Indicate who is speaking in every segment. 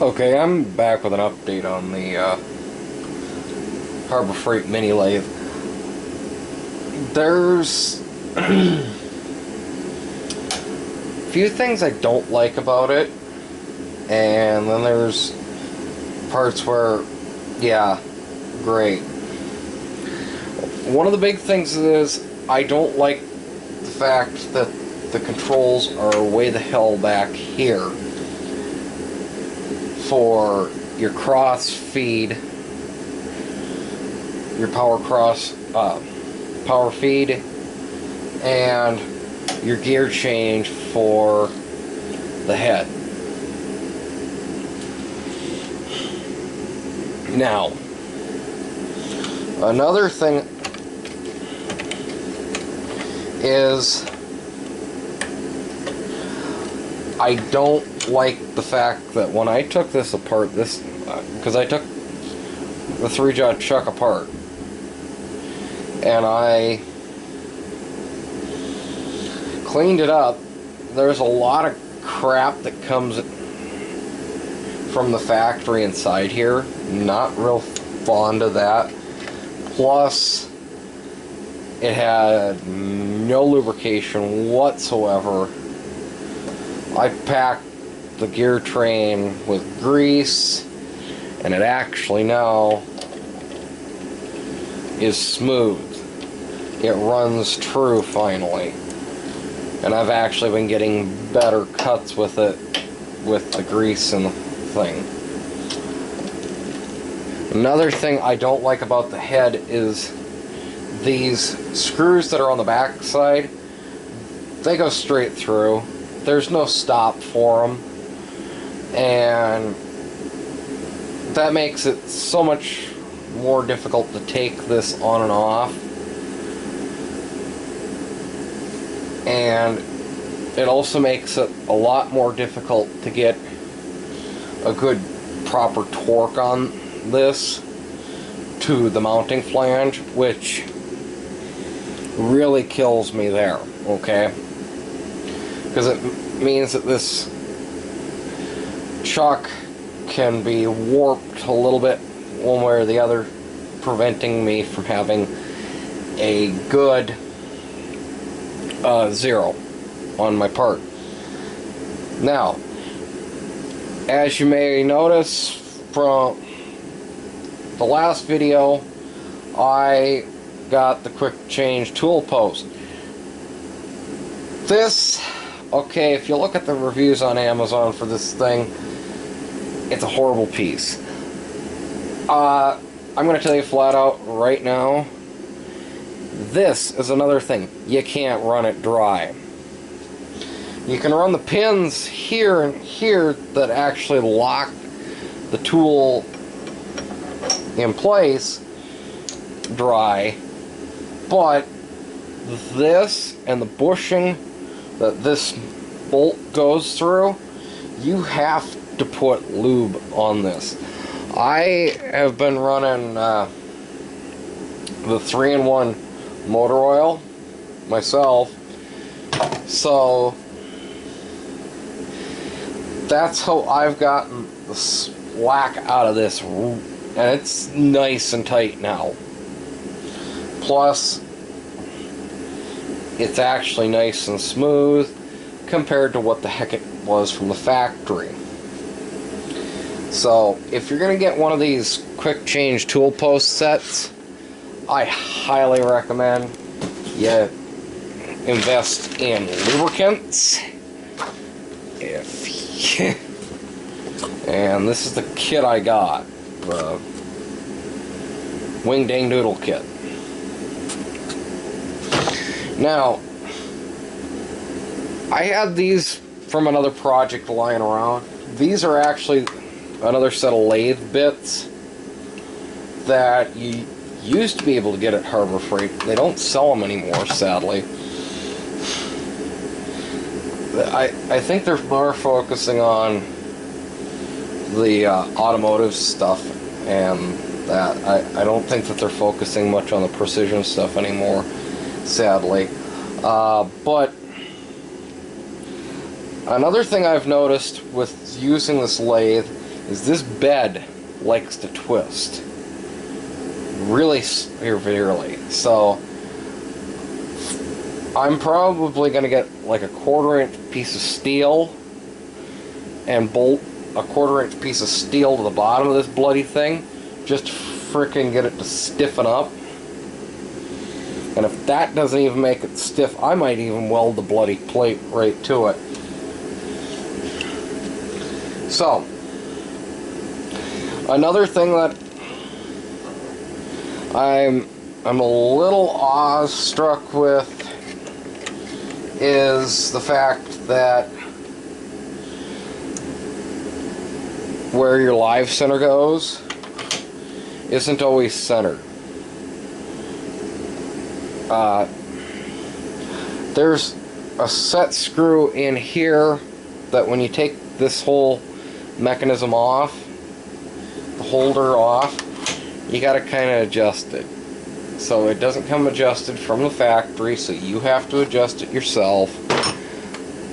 Speaker 1: Okay, I'm back with an update on the Harbor Freight mini lathe. There's a few things I don't like about it, and then there's parts where, yeah, great. One of the big things is I don't like the fact that the controls are way the hell back here for your cross feed, your power feed, and your gear change for the head. Now, another thing is I don't like the fact that when I took this apart, because I took the 3-jaw chuck apart and I cleaned it up, there's a lot of crap that comes from the factory inside here. Not real fond of that. Plus, it had no lubrication whatsoever. I packed the gear train with grease, and it actually now is smooth. It runs true finally. And I've actually been getting better cuts with it, with the grease and the thing. Another thing I don't like about the head is these screws that are on the back side. They go straight through. There's no stop for them, and that makes it so much more difficult to take this on and off, and it also makes it a lot more difficult to get a good proper torque on this to the mounting flange, which really kills me there, okay? Because it means that this chuck can be warped a little bit one way or the other, preventing me from having a good zero on my part. Now, as you may notice from the last video, I got the quick change tool post. This, okay, if you look at the reviews on Amazon for this thing, it's a horrible piece. I'm going to tell you flat out right now, this is another thing. You can't run it dry. You can run the pins here and here that actually lock the tool in place dry, but this and the bushing that this bolt goes through, you have to put lube on this. I have been running the 3-in-1 motor oil myself, so that's how I've gotten the slack out of this, and it's nice and tight now. Plus, it's actually nice and smooth compared to what the heck it was from the factory. So, if you're going to get one of these quick change tool post sets, I highly recommend you invest in lubricants. And this is the kit I got, the Wing Dang Doodle kit. Now, I had these from another project lying around. These are actually another set of lathe bits that you used to be able to get at Harbor Freight. They don't sell them anymore, sadly. I think they're more focusing on the automotive stuff and that. I don't think that they're focusing much on the precision stuff anymore, sadly. But another thing I've noticed with using this lathe is this bed likes to twist really severely. So I'm probably going to get like a 1/4-inch piece of steel and bolt a 1/4-inch piece of steel to the bottom of this bloody thing, just to frickin' get it to stiffen up. And if that doesn't even make it stiff, I might even weld the bloody plate right to it. So, another thing that I'm a little awestruck with is the fact that where your live center goes isn't always centered. There's a set screw in here that when you take this whole mechanism off, the holder off, you gotta kind of adjust it. So it doesn't come adjusted from the factory, so you have to adjust it yourself.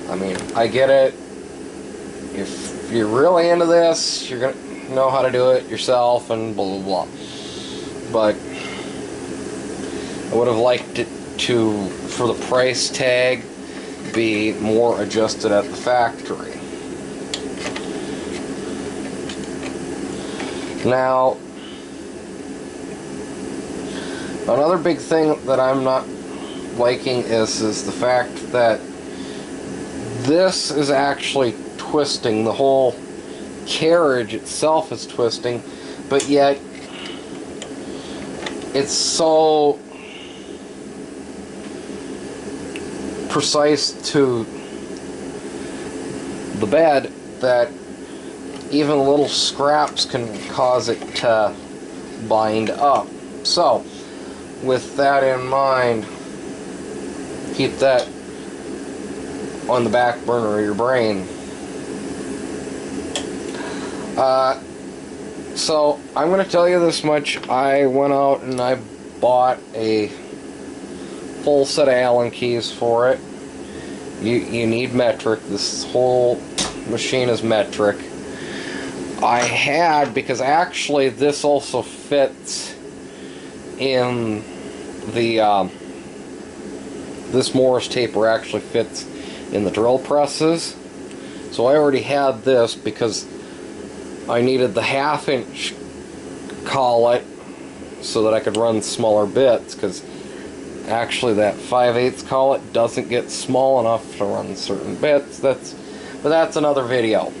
Speaker 1: I mean, I get it. If you're really into this, you're gonna know how to do it yourself and blah blah blah. But I would have liked it to, for the price tag, be more adjusted at the factory. Now, another big thing that I'm not liking is the fact that this is actually twisting. The whole carriage itself is twisting, but yet it's so precise to the bed that even little scraps can cause it to bind up. So, with that in mind, keep that on the back burner of your brain. So, I'm going to tell you this much. I went out and I bought a full set of Allen keys for it. You need metric. This whole machine is metric. I had, because actually this also fits in the this Morris taper actually fits in the drill presses, so I already had this because I needed the 1/2-inch collet so that I could run smaller bits, because actually that 5/8 collet doesn't get small enough to run certain bits. But that's another video.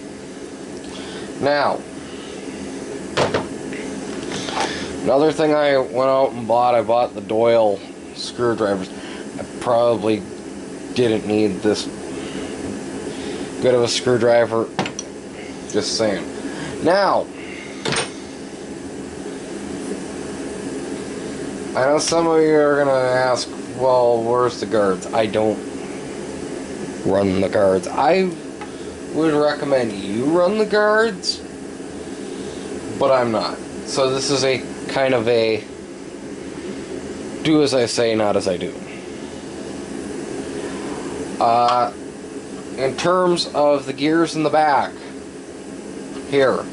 Speaker 1: Now, another thing I went out and bought, I bought the Doyle screwdrivers. I probably didn't need this good of a screwdriver, just saying. Now, I know some of you are going to ask, well, where's the guards? I don't run the guards. I would recommend you run the guards, but I'm not. So this is a kind of a do as I say, not as I do. In terms of the gears in the back here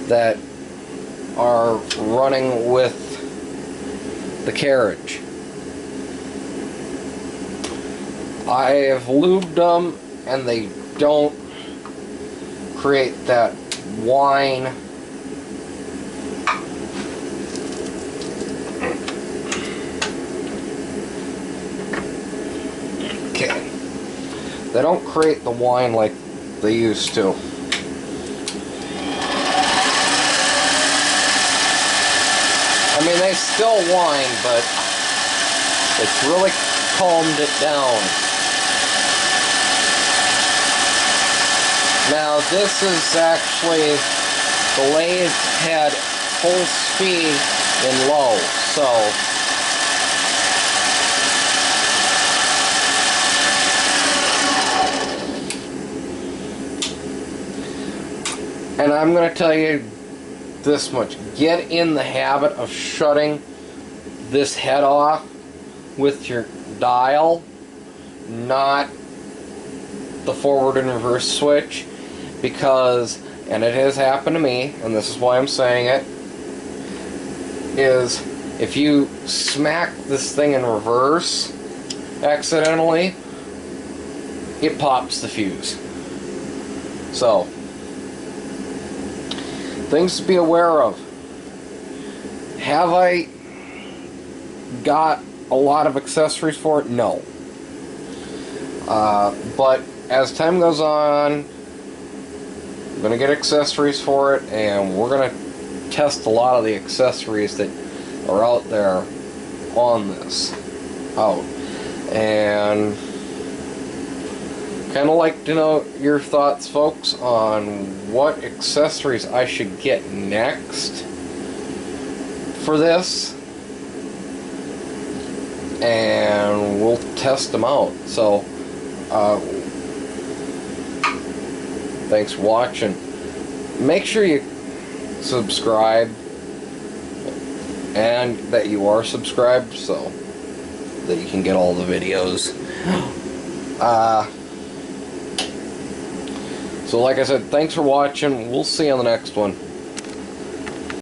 Speaker 1: that are running with the carriage, I have lubed them and they don't create that whine. Okay. They don't create the whine like they used to. I mean, they still whine, but it's really calmed it down. Now, this is actually, the lathe had full speed in low, so and I'm going to tell you this much. Get in the habit of shutting this head off with your dial, not the forward and reverse switch, because and it has happened to me, and this is why I'm saying it, is if you smack this thing in reverse accidentally, it pops the fuse. So, things to be aware of. Have I got a lot of accessories for it? No. But as time goes on, I'm going to get accessories for it, and we're going to test a lot of the accessories that are out there on this out. And kind of like to know your thoughts, folks, on what accessories I should get next for this, and we'll test them out. So thanks for watching. Make sure you subscribe, and that you are subscribed, so that you can get all the videos. So like I said, thanks for watching. We'll see you on the next one.